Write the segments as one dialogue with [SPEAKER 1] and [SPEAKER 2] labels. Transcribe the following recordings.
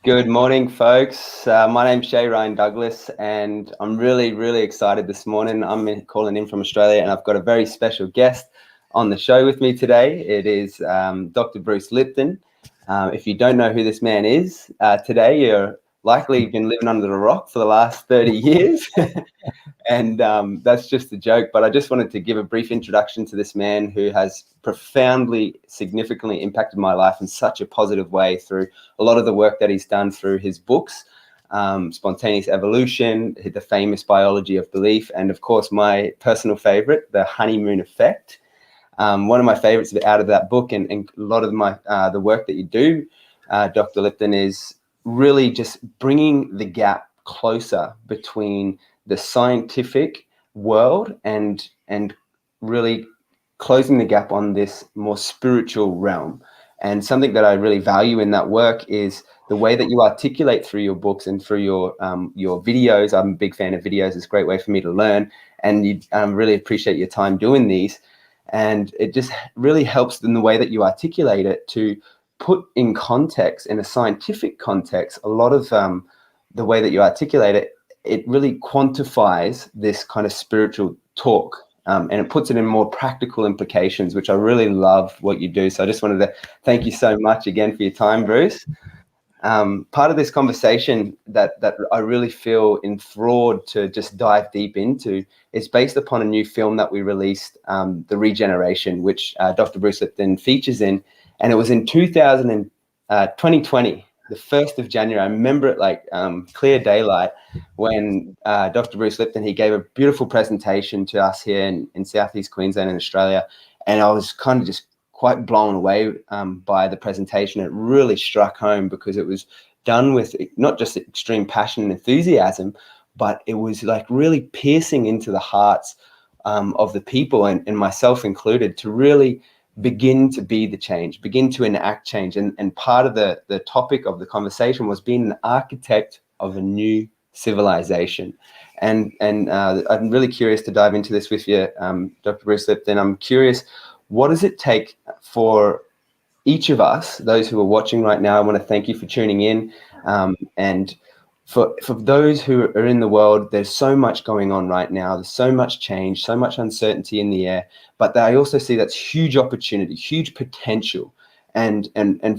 [SPEAKER 1] Good morning, folks. My name's Shay Douglas, and I'm really excited this morning. I'm calling in from Australia, and I've got a very special guest on the show with me today. It is Dr. Bruce Lipton. If you don't know who this man is, today you're likely been living under a rock for the last 30 years. And that's just a joke, but I just wanted to give a brief introduction to this man who has profoundly, significantly impacted my life in such a positive way through a lot of the work that he's done through his books, Spontaneous Evolution, the famous Biology of Belief, and of course, my personal favorite, The Honeymoon Effect. One of my favorites out of that book and a lot of the work that you do, Dr. Lipton, is really just bringing the gap closer between the scientific world and really closing the gap on this more spiritual realm. And something that I really value in that work is the way that you articulate through your books and through your videos. I'm a big fan of videos. It's a great way for me to learn, and you really appreciate your time doing these. And it just really helps in the way that you articulate it to put in context, in a scientific context, a lot of the way that you articulate it. It really quantifies this kind of spiritual talk, and it puts it in more practical implications, which I really love what you do. So I just wanted to thank you so much again for your time, Bruce. Part of this conversation that I really feel enthralled to just dive deep into is based upon a new film that we released, the Regeneration, which Dr. Bruce Lipton features in, and it was in 2020. The 1st of January, I remember it like clear daylight, when Dr. Bruce Lipton, he gave a beautiful presentation to us here in Southeast Queensland in Australia. And I was kind of just quite blown away by the presentation. It really struck home because it was done with not just extreme passion and enthusiasm, but it was like really piercing into the hearts of the people, and myself included, to really begin to be the change, begin to enact change. And part of the topic of the conversation was being an architect of a new civilization. And I'm really curious to dive into this with you, Dr. Bruce Lipton. I'm curious, what does it take for each of us, those who are watching right now? I want to thank you for tuning in. And for those who are in the world, there's so much going on right now. There's so much change, so much uncertainty in the air, but I also see that's huge opportunity, huge potential. And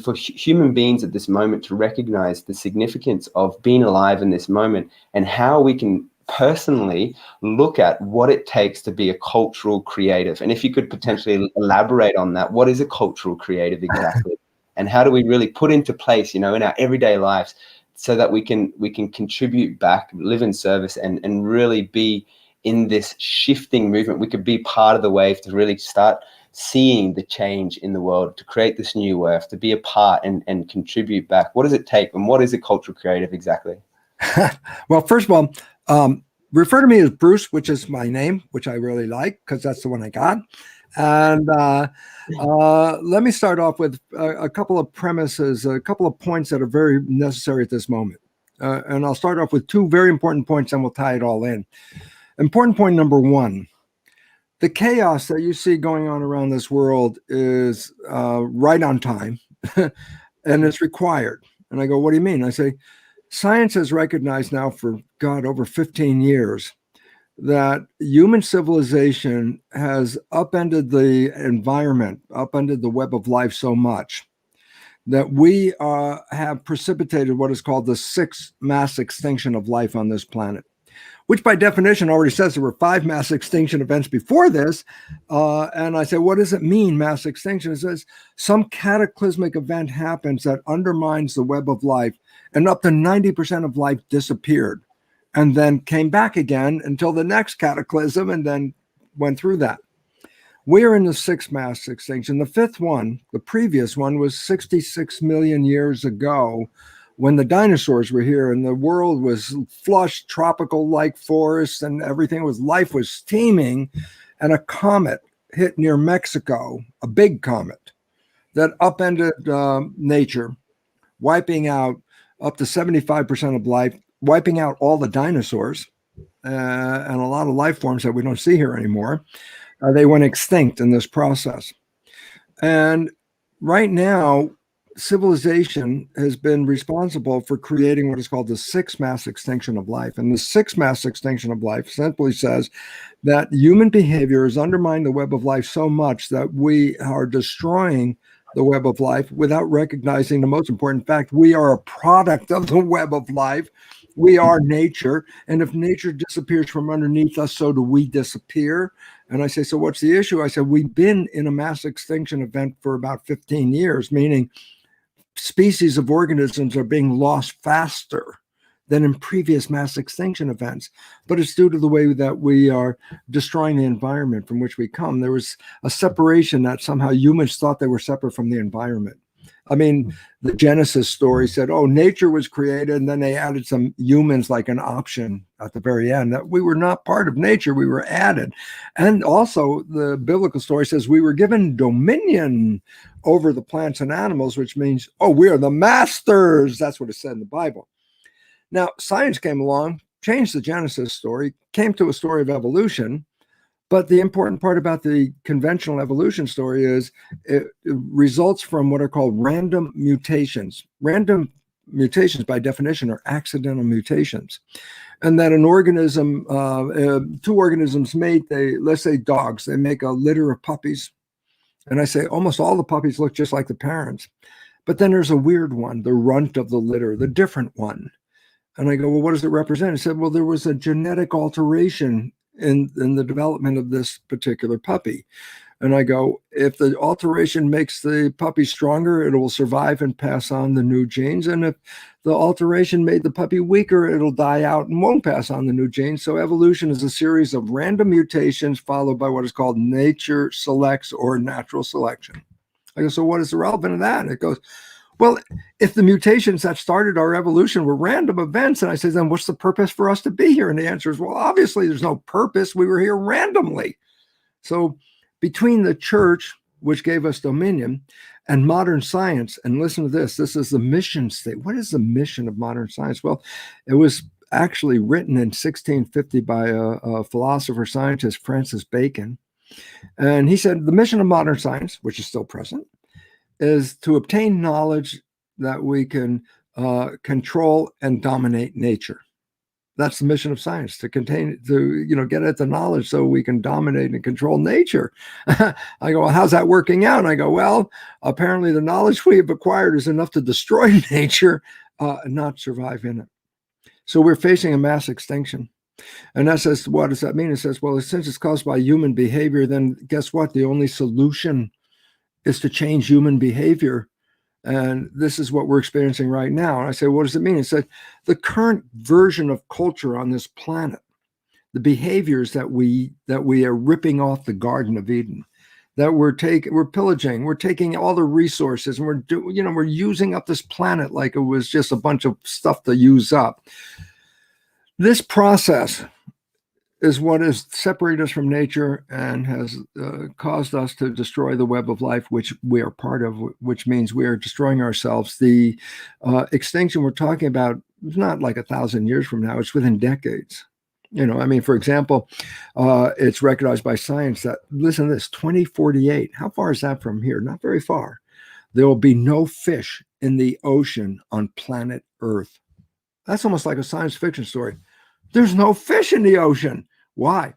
[SPEAKER 1] for human beings at this moment to recognize the significance of being alive in this moment, and how we can personally look at what it takes to be a cultural creative. And if you could potentially elaborate on that, what is a cultural creative exactly? And how do we really put into place, in our everyday lives, so that we can contribute back, live in service, and really be in this shifting movement? We could be part of the wave to really start seeing the change in the world, to create this new earth, to be a part and contribute back. What does it take, and what is a cultural creative exactly?
[SPEAKER 2] Well, first of all, refer to me as Bruce, which is my name, which I really like because that's the one I got. And let me start off with a couple of premises, a couple of points that are very necessary at this moment. And I'll start off with two very important points, and we'll tie it all in. Important point number one: the chaos that you see going on around this world is right on time, and it's required. And I go, what do you mean? I say, science has recognized now for, God, over 15 years that human civilization has upended the environment, upended the web of life so much that we have precipitated what is called the sixth mass extinction of life on this planet, which by definition already says there were 5 mass extinction events before this. And I say, what does it mean, mass extinction? It says some cataclysmic event happens that undermines the web of life, and up to 90% of life disappeared and then came back again until the next cataclysm, and then went through that. We're in the 6th mass extinction. The 5th one, the previous one, was 66 million years ago, when the dinosaurs were here and the world was flush, tropical-like forests, and life was teeming, and a comet hit near Mexico, a big comet that upended nature, wiping out up to 75% of life, wiping out all the dinosaurs and a lot of life forms that we don't see here anymore. They went extinct in this process. And right now, civilization has been responsible for creating what is called the sixth mass extinction of life. And the sixth mass extinction of life simply says that human behavior has undermined the web of life so much that we are destroying the web of life without recognizing the most important fact. We are a product of the web of life. We are nature. And if nature disappears from underneath us, so do we disappear. And I say, so what's the issue? I said, we've been in a mass extinction event for about 15 years, meaning species of organisms are being lost faster than in previous mass extinction events. But it's due to the way that we are destroying the environment from which we come. There was a separation that somehow humans thought they were separate from the environment. I mean, the Genesis story said, oh, nature was created, and then they added some humans like an option at the very end, that we were not part of nature, we were added. And also the biblical story says we were given dominion over the plants and animals, which means, oh, we are the masters. That's what it said in the Bible. Now, science came along, changed the Genesis story, came to a story of evolution. But the important part about the conventional evolution story is it results from what are called random mutations. Random mutations, by definition, are accidental mutations. And that an organism, two organisms mate, let's say dogs, they make a litter of puppies. And I say almost all the puppies look just like the parents. But then there's a weird one, the runt of the litter, the different one. And I go, well, what does it represent? He said, well, there was a genetic alteration in the development of this particular puppy. And I go, if the alteration makes the puppy stronger, it will survive and pass on the new genes. And if the alteration made the puppy weaker, it'll die out and won't pass on the new genes. So evolution is a series of random mutations followed by what is called nature selects or natural selection. I go, so what is the relevance of that? And it goes, well, if the mutations that started our evolution were random events, and I said, then what's the purpose for us to be here? And the answer is, well, obviously there's no purpose. We were here randomly. So between the church, which gave us dominion, and modern science, and listen to this, this is the mission statement. What is the mission of modern science? Well, it was actually written in 1650 by a philosopher scientist, Francis Bacon. And he said, the mission of modern science, which is still present, is to obtain knowledge that we can control and dominate nature. That's the mission of science, to get at the knowledge so we can dominate and control nature. I go, well, how's that working out? And I go, well, apparently the knowledge we have acquired is enough to destroy nature and not survive in it. So we're facing a mass extinction. And that says, what does that mean? It says, well, since it's caused by human behavior, then guess what? The only solution is to change human behavior. And this is what we're experiencing right now. And I say, what does it mean? It said the current version of culture on this planet, the behaviors that we are ripping off the Garden of Eden, that we're pillaging, we're taking all the resources, and we're using up this planet like it was just a bunch of stuff to use up. This process is what has separated us from nature and has caused us to destroy the web of life, which we are part of, which means we are destroying ourselves. The extinction we're talking about is not like 1,000 years from now, it's within decades. For example, it's recognized by science that, listen to this, 2048, how far is that from here? Not very far. There will be no fish in the ocean on planet Earth. That's almost like a science fiction story. There's no fish in the ocean. Why?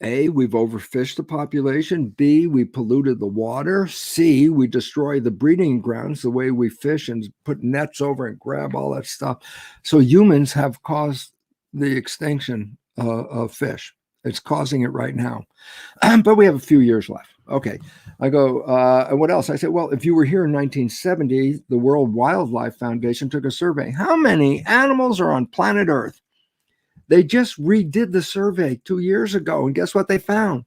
[SPEAKER 2] A, we've overfished the population. B, we polluted the water. C, we destroy the breeding grounds the way we fish and put nets over and grab all that stuff. So humans have caused the extinction of fish. It's causing it right now. But we have a few years left. Okay. I go, what else? I said, well, if you were here in 1970, the World Wildlife Foundation took a survey. How many animals are on planet Earth? They just redid the survey 2 years ago. And guess what they found?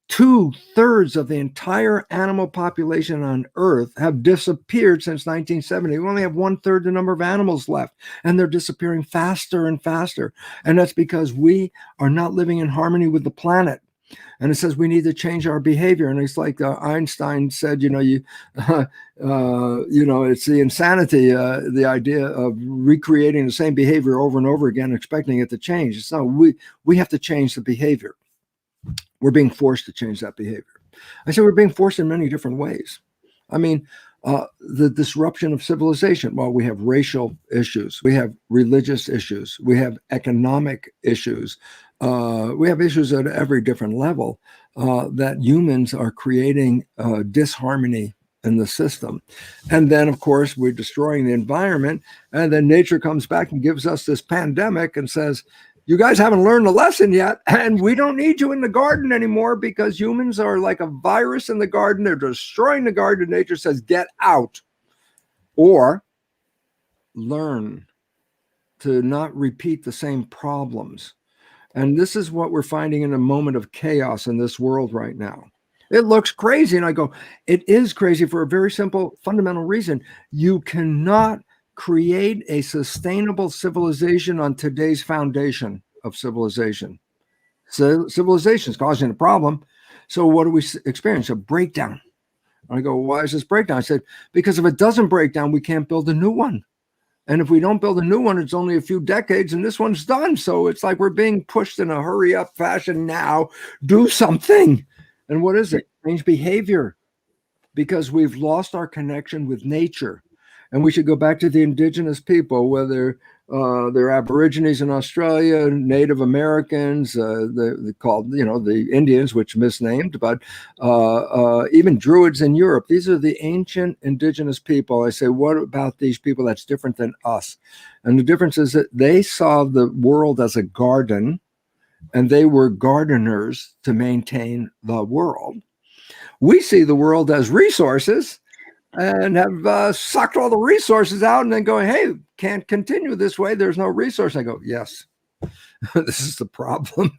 [SPEAKER 2] 2/3 of the entire animal population on Earth have disappeared since 1970. We only have 1/3 the number of animals left, and they're disappearing faster and faster. And that's because we are not living in harmony with the planet. And it says we need to change our behavior. And it's like Einstein said, it's the insanity, the idea of recreating the same behavior over and over again, expecting it to change. It's not, we have to change the behavior. We're being forced to change that behavior. I said we're being forced in many different ways. I mean, The disruption of civilization. Well, we have racial issues, we have religious issues, we have economic issues, we have issues at every different level that humans are creating disharmony in the system. And then, of course, we're destroying the environment. And then nature comes back and gives us this pandemic and says, you guys haven't learned the lesson yet, and we don't need you in the garden anymore because humans are like a virus in the garden. They're destroying the garden. Nature says, get out, or learn to not repeat the same problems. And this is what we're finding in a moment of chaos in this world right now. It looks crazy. And I go, it is crazy for a very simple, fundamental reason. You cannot create a sustainable civilization on today's foundation of civilization. So civilization is causing a problem. So what do we experience? A breakdown. I go, why is this breakdown? I said, because if it doesn't break down, we can't build a new one. And if we don't build a new one, it's only a few decades and this one's done. So it's like we're being pushed in a hurry up fashion now. Do something. And what is it? Change behavior, because we've lost our connection with nature. And we should go back to the indigenous people, whether they're Aborigines in Australia, Native Americans, they're called, the Indians, which misnamed, but even Druids in Europe. These are the ancient indigenous people. I say, what about these people that's different than us? And the difference is that they saw the world as a garden, and they were gardeners to maintain the world. We see the world as resources, and have sucked all the resources out and then going, hey, can't continue this way. There's no resource. I go, yes, this is the problem.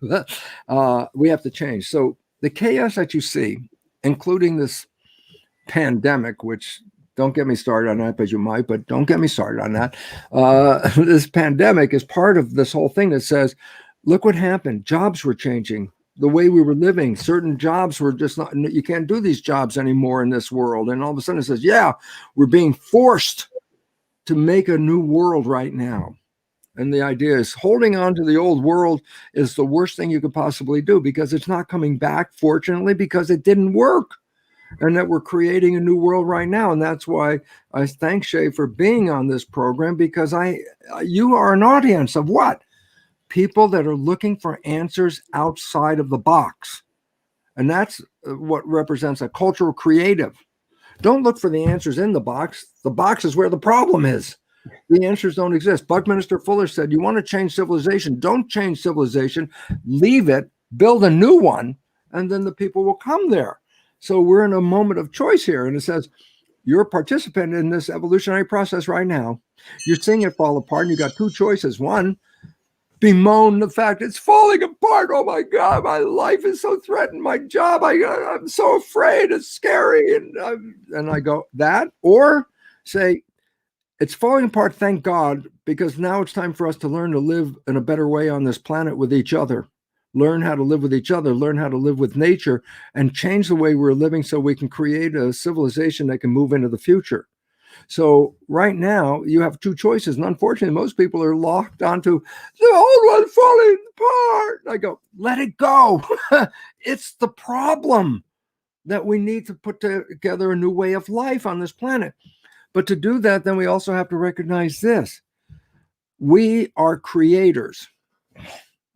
[SPEAKER 2] We have to change. So the chaos that you see, including this pandemic, which don't get me started on that, but you might, but don't get me started on that. This pandemic is part of this whole thing that says, look what happened. Jobs were changing. The way we were living, certain jobs were just not, you can't do these jobs anymore in this world. And all of a sudden it says, yeah, we're being forced to make a new world right now. And the idea is holding on to the old world is the worst thing you could possibly do, because it's not coming back, fortunately, because it didn't work. And that we're creating a new world right now. And that's why I thank Shay for being on this program, because you are an audience of what? People that are looking for answers outside of the box. And that's what represents a cultural creative. Don't look for the answers in the box. The box is where the problem is. The answers don't exist. Buckminster Fuller said, you want to change civilization, don't change civilization, leave it, build a new one, and then the people will come there. So we're in a moment of choice here. And it says, you're a participant in this evolutionary process right now. You're seeing it fall apart, and you got two choices. One, bemoan the fact it's falling apart. Oh my God, my life is so threatened. My job, I'm so afraid. It's scary. And I go, that, or say, it's falling apart, thank God, because now it's time for us to learn to live in a better way on this planet with each other. Learn how to live with each other, learn how to live with nature, and change the way we're living so we can create a civilization that can move into the future. So right now you have two choices. And unfortunately, most people are locked onto the old one falling apart. I go, let it go. It's the problem that we need to put together a new way of life on this planet. But to do that, then we also have to recognize this. We are creators.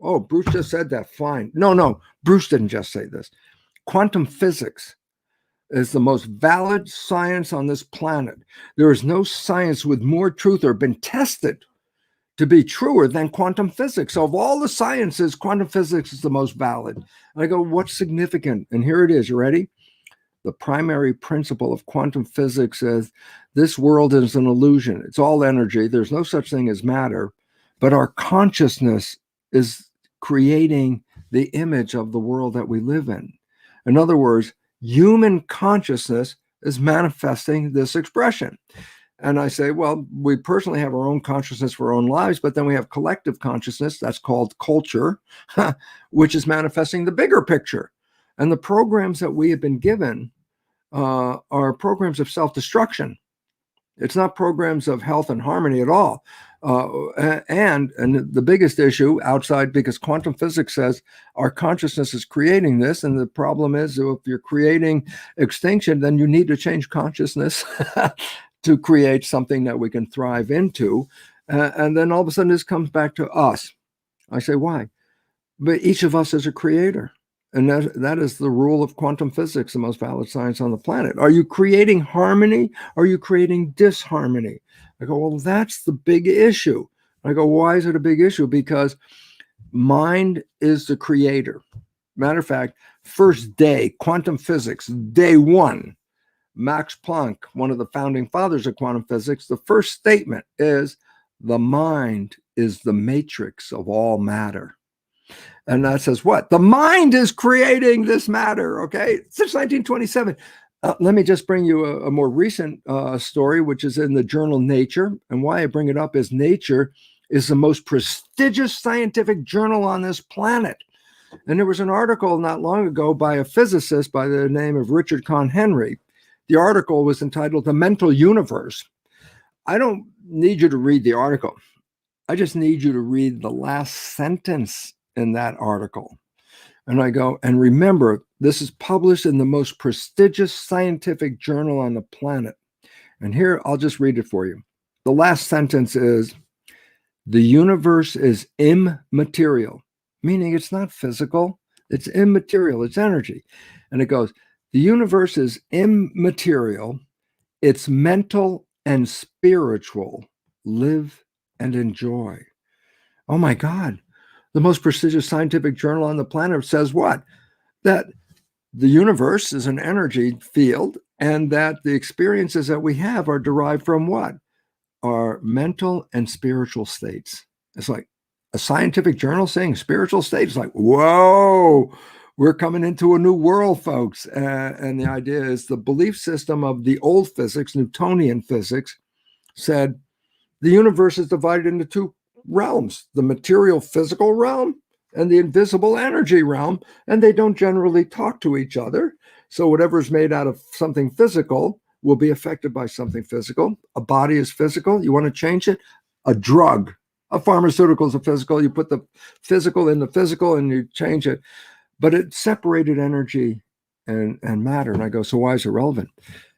[SPEAKER 2] Oh, Bruce just said that. Fine. No, Bruce didn't just say this. Quantum physics is the most valid science on this planet. There is no science with more truth or been tested to be truer than quantum physics. So of all the sciences, quantum physics is the most valid. And I go, what's significant? And here it is. You ready? The primary principle of quantum physics is this world is an illusion. It's all energy. There's no such thing as matter, but our consciousness is creating the image of the world that we live in. In other words, human consciousness is manifesting this expression. And I say, well, we personally have our own consciousness for our own lives, but then we have collective consciousness, that's called culture, which is manifesting the bigger picture. And the programs that we have been given are programs of self-destruction. It's not programs of health and harmony at all. And the biggest issue outside, because quantum physics says our consciousness is creating this, and the problem is if you're creating extinction, then you need to change consciousness to create something that we can thrive into. And then all of a sudden this comes back to us. I say, why? But each of us is a creator. And that is the rule of quantum physics, the most valid science on the planet. Are you creating harmony? Or are you creating disharmony? I go, well, that's the big issue. I go, why is it a big issue? Because mind is the creator. Matter of fact, first day, quantum physics, day one, Max Planck, one of the founding fathers of quantum physics, the first statement is, the mind is the matrix of all matter. And that says what? The mind is creating this matter, okay? Since 1927. Let me just bring you a more recent story, which is in the journal Nature. And why I bring it up is Nature is the most prestigious scientific journal on this planet. And there was an article not long ago by a physicist by the name of Richard Conn Henry. The article was entitled The Mental Universe. I don't need you to read the article. I just need you to read the last sentence in that article. And I go, and remember, this is published in the most prestigious scientific journal on the planet. And here, I'll just read it for you. The last sentence is, the universe is immaterial, meaning it's not physical, it's immaterial, it's energy. And it goes, the universe is immaterial, it's mental and spiritual. Live and enjoy. Oh my God. The most prestigious scientific journal on the planet says what? That the universe is an energy field, and that the experiences that we have are derived from what? Our mental and spiritual states. It's like a scientific journal saying spiritual states. Like, whoa, we're coming into a new world, folks. And the idea is the belief system of the old physics, Newtonian physics, said the universe is divided into two realms, the material physical realm and the invisible energy realm, and they don't generally talk to each other. So whatever's made out of something physical will be affected by something physical. A body is physical. You want to change it? A drug, a pharmaceutical is a physical. You put the physical in the physical and you change it. But it separated energy and matter. And I go, so why is it relevant?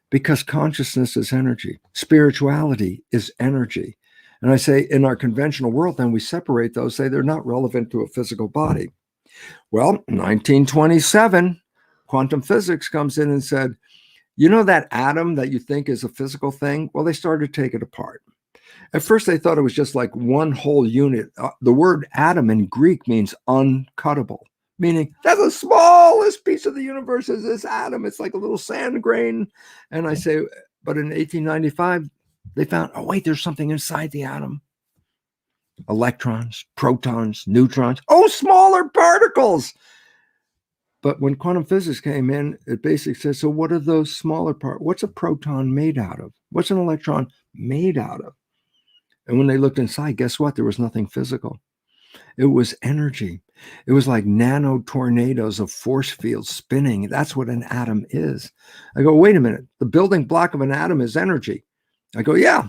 [SPEAKER 2] Because consciousness is energy. Spirituality is energy. And I say in our conventional world, then we separate those, say they're not relevant to a physical body. Well, 1927, quantum physics comes in and said, you know that atom that you think is a physical thing? Well, they started to take it apart. At first, they thought it was just like one whole unit. The word atom in Greek means uncuttable, meaning that's the smallest piece of the universe is this atom. It's like a little sand grain. And I say, but in 1895, they found, oh, wait, there's something inside the atom. Electrons, protons, neutrons, oh, smaller particles. But when quantum physics came in, it basically says, so what are those smaller parts? What's a proton made out of? What's an electron made out of? And when they looked inside, guess what? There was nothing physical. It was energy. It was like nano tornadoes of force fields spinning. That's what an atom is. I go, wait a minute. The building block of an atom is energy. I go, yeah.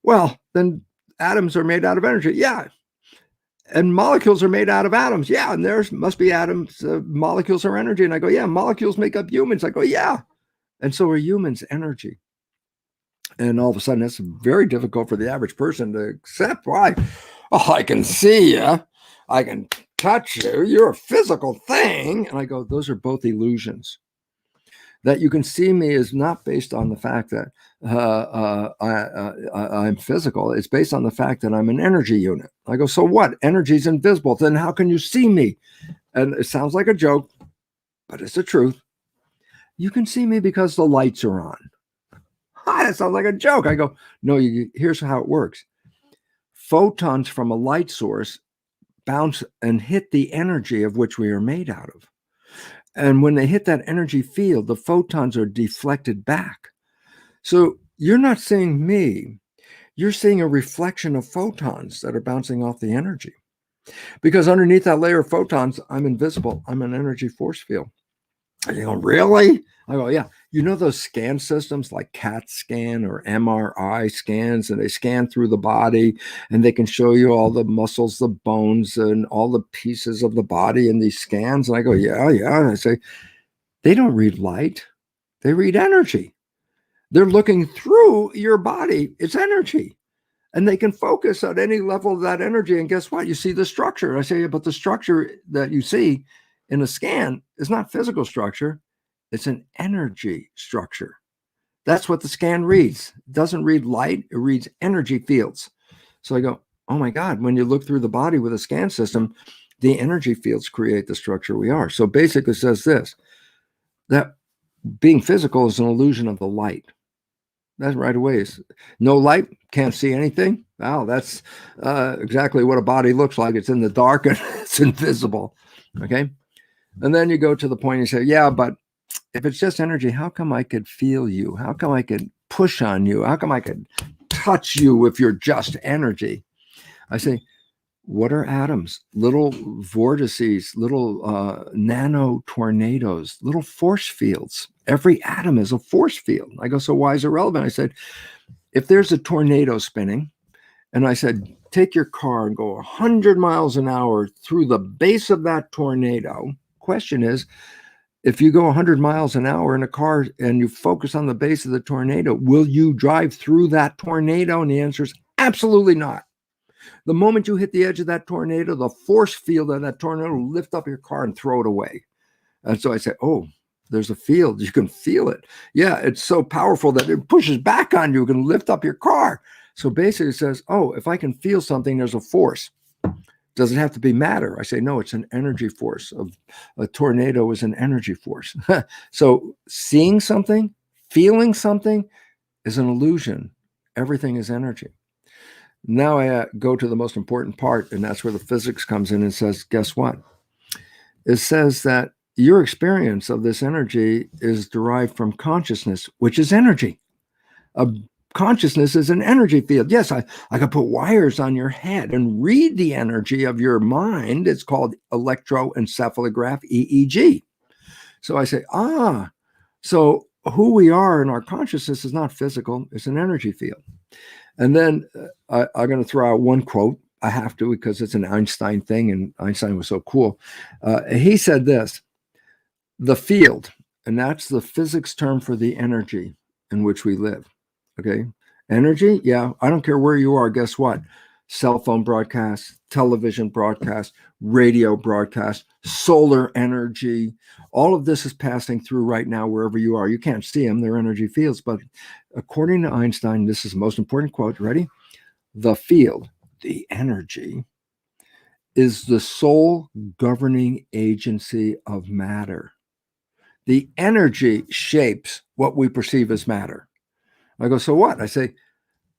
[SPEAKER 2] Well, then atoms are made out of energy. Yeah. And molecules are made out of atoms. Yeah. And there must be atoms. Molecules are energy. And I go, yeah. Molecules make up humans. I go, yeah. And so are humans energy. And all of a sudden, that's very difficult for the average person to accept. Why? Oh, I can see you. I can touch you. You're a physical thing. And I go, those are both illusions. That you can see me is not based on the fact that I'm physical. It's based on the fact that I'm an energy unit. I go, so what? Energy is invisible. Then how can you see me? And it sounds like a joke, but it's the truth. You can see me because the lights are on. That sounds like a joke. I go, no, here's how it works. Photons from a light source bounce and hit the energy of which we are made out of. And when they hit that energy field, the photons are deflected back. So you're not seeing me. You're seeing a reflection of photons that are bouncing off the energy. Because underneath that layer of photons, I'm invisible. I'm an energy force field. And you go, really? I go, yeah. You know those scan systems like CAT scan or MRI scans, and they scan through the body and they can show you all the muscles, the bones, and all the pieces of the body in these scans. And I go, yeah, yeah. And I say, they don't read light, they read energy. They're looking through your body. It's energy. And they can focus at any level of that energy. And guess what? You see the structure. I say, yeah, but the structure that you see in a scan is not physical structure. It's an energy structure. That's what the scan reads. It doesn't read light. It reads energy fields. So I go, oh my God, when you look through the body with a scan system, the energy fields create the structure we are. So basically it says this, that being physical is an illusion of the light. That's right away. It's no light, can't see anything. Wow, that's exactly what a body looks like. It's in the dark and it's invisible. Okay. And then you go to the point you say, yeah, but if it's just energy, how come I could feel you? How come I could push on you? How come I could touch you if you're just energy? I say, what are atoms? Little vortices, little nano tornadoes, little force fields. Every atom is a force field. I go, so why is it relevant? I said, if there's a tornado spinning, and I said, take your car and go 100 miles an hour through the base of that tornado. Question is, if you go 100 miles an hour in a car and you focus on the base of the tornado, will you drive through that tornado? And the answer is absolutely not. The moment you hit the edge of that tornado, the force field of that tornado will lift up your car and throw it away. And so I say, oh, there's a field. You can feel it. Yeah, it's so powerful that it pushes back on you. It can lift up your car. So basically it says, oh, if I can feel something, there's a force. Does it have to be matter? I say, no, it's an energy force. A tornado is an energy force. So seeing something, feeling something is an illusion. Everything is energy. Now I go to the most important part, and that's where the physics comes in and says, guess what? It says that your experience of this energy is derived from consciousness, which is energy. Consciousness is an energy field. Yes, I could put wires on your head and read the energy of your mind. It's called electroencephalograph, EEG. So I say, so who we are in our consciousness is not physical. It's an energy field. And then I'm going to throw out one quote. I have to because it's an Einstein thing, and Einstein was so cool. He said this, the field, and that's the physics term for the energy in which we live. Okay. Energy. Yeah. I don't care where you are. Guess what? Cell phone broadcast, television broadcast, radio broadcast, solar energy. All of this is passing through right now wherever you are. You can't see them. They're energy fields. But according to Einstein, this is the most important quote. Ready? The field, the energy, is the sole governing agency of matter. The energy shapes what we perceive as matter. I go, so what? I say,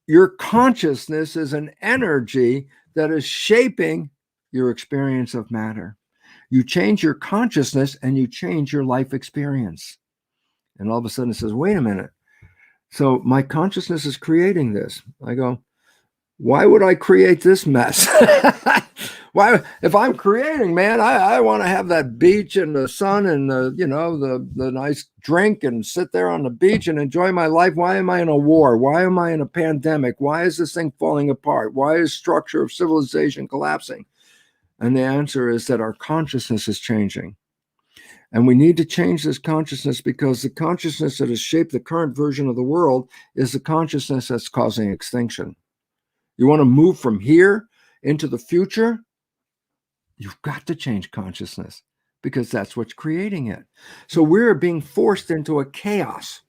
[SPEAKER 2] your consciousness is an energy that is shaping your experience of matter. You change your consciousness and you change your life experience. And all of a sudden it says, wait a minute. So my consciousness is creating this. I go, why would I create this mess? Why, if I'm creating, man, I want to have that beach and the sun and the nice drink and sit there on the beach and enjoy my life. Why am I in a war? Why am I in a pandemic? Why is this thing falling apart? Why is structure of civilization collapsing? And the answer is that our consciousness is changing. And we need to change this consciousness because the consciousness that has shaped the current version of the world is the consciousness that's causing extinction. You want to move from here into the future? You've got to change consciousness because that's what's creating it. So we're being forced into a chaos.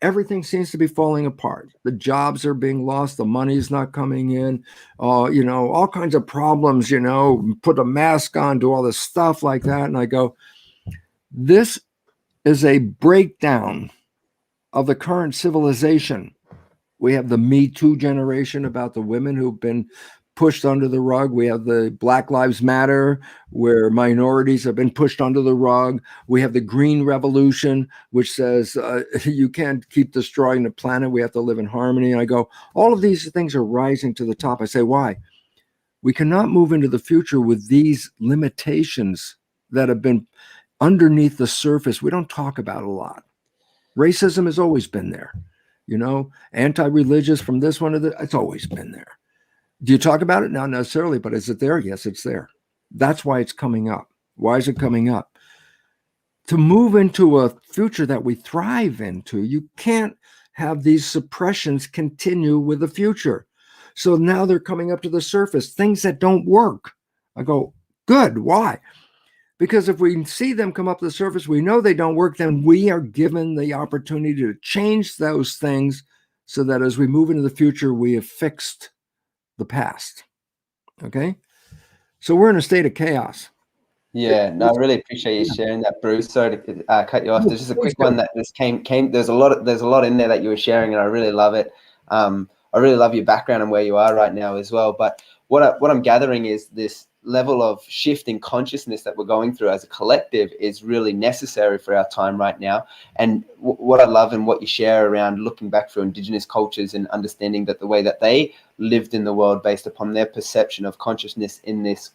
[SPEAKER 2] Everything seems to be falling apart. The jobs are being lost. The money's not coming in. All kinds of problems, put a mask on, do all this stuff like that. And I go, this is a breakdown of the current civilization. We have the Me Too generation about the women who've been pushed under the rug. We have the Black Lives Matter, where minorities have been pushed under the rug. We have the Green Revolution, which says you can't keep destroying the planet. We have to live in harmony. And I go, all of these things are rising to the top. I say, why? We cannot move into the future with these limitations that have been underneath the surface. We don't talk about a lot. Racism has always been there. Anti-religious from this one to the, it's always been there. Do you talk about it? Not necessarily, but is it there? Yes, it's there. That's why it's coming up. Why is it coming up? To move into a future that we thrive into, you can't have these suppressions continue with the future. So now they're coming up to the surface, things that don't work. I go, good. Why? Because if we see them come up to the surface, we know they don't work, then we are given the opportunity to change those things so that as we move into the future, we have fixed the past. Okay? So we're in a state of chaos.
[SPEAKER 1] Yeah, no, I really appreciate you sharing that, Bruce. Sorry to cut you off. There's just a quick one that just came. There's a lot in there that you were sharing, and I really love it. I really love your background and where you are right now as well. But what I'm gathering is this level of shift in consciousness that we're going through as a collective is really necessary for our time right now. And what I love and what you share around looking back through Indigenous cultures and understanding that the way that they lived in the world based upon their perception of consciousness in this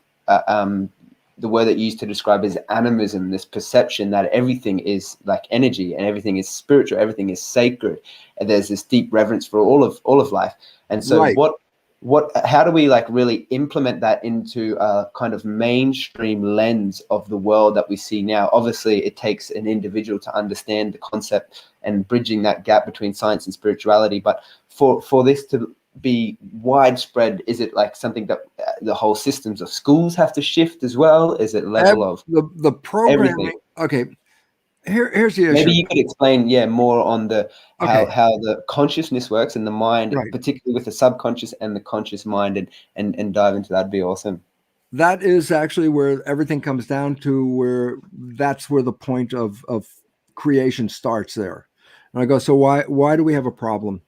[SPEAKER 1] the word that you used to describe as animism, this perception that everything is like energy and everything is spiritual, everything is sacred, and there's this deep reverence for all of life. And so
[SPEAKER 2] Right.
[SPEAKER 1] how do we like really implement that into a kind of mainstream lens of the world that we see now? Obviously, it takes an individual to understand the concept and bridging that gap between science and spirituality. But for this to be widespread, is it like something that the whole systems of schools have to shift as well? Is it level of
[SPEAKER 2] the programming?
[SPEAKER 1] everything?
[SPEAKER 2] Okay, here's the issue.
[SPEAKER 1] Maybe you could explain, more on the how
[SPEAKER 2] Okay.
[SPEAKER 1] the consciousness works and the mind,
[SPEAKER 2] Right.
[SPEAKER 1] particularly with the subconscious and the conscious mind, and dive into that. Would be awesome.
[SPEAKER 2] That is actually where everything comes down to, where that's where the point of creation starts there. And I go, so why do we have a problem?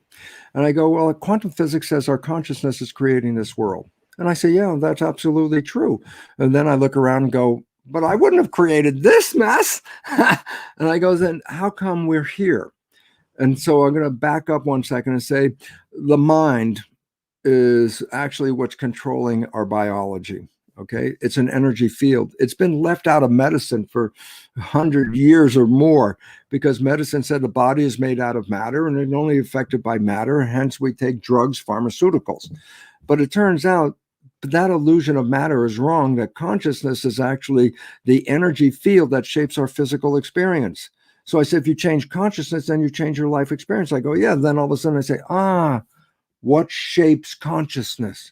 [SPEAKER 2] And I go, well, quantum physics says our consciousness is creating this world. And I say, yeah, that's absolutely true. And then I look around and go, but I wouldn't have created this mess. And I go, then how come we're here? And so I'm going to back up 1 second and say the mind is actually what's controlling our biology. Okay, it's an energy field. It's been left out of medicine for 100 years or more because medicine said the body is made out of matter and it's only affected by matter. Hence, we take drugs, pharmaceuticals. But it turns out that illusion of matter is wrong, that consciousness is actually the energy field that shapes our physical experience. So I said, if you change consciousness, then you change your life experience. I go, yeah. Then all of a sudden I say, what shapes consciousness?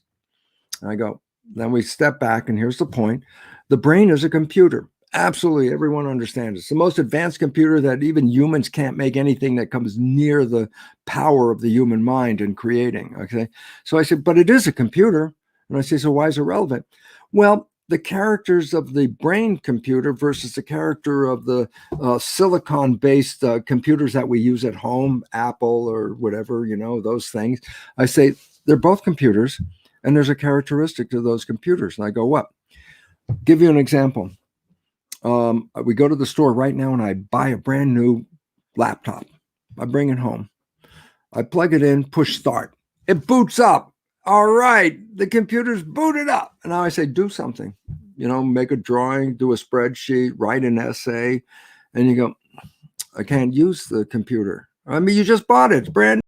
[SPEAKER 2] And I go, then we step back, and here's the point. The brain is a computer. Absolutely, everyone understands. It's the most advanced computer that even humans can't make anything that comes near the power of the human mind in creating. Okay. So I said, but it is a computer. And I say, so why is it relevant? Well, the characters of the brain computer versus the character of the silicon-based computers that we use at home, Apple or whatever, those things. I say, they're both computers. And there's a characteristic to those computers. And I go, what? Give you an example. We go to the store right now and I buy a brand new laptop. I bring it home. I plug it in, push start. It boots up. All right. The computer's booted up. And now I say, do something, make a drawing, do a spreadsheet, write an essay. And you go, I can't use the computer. I mean, you just bought it. It's brand new.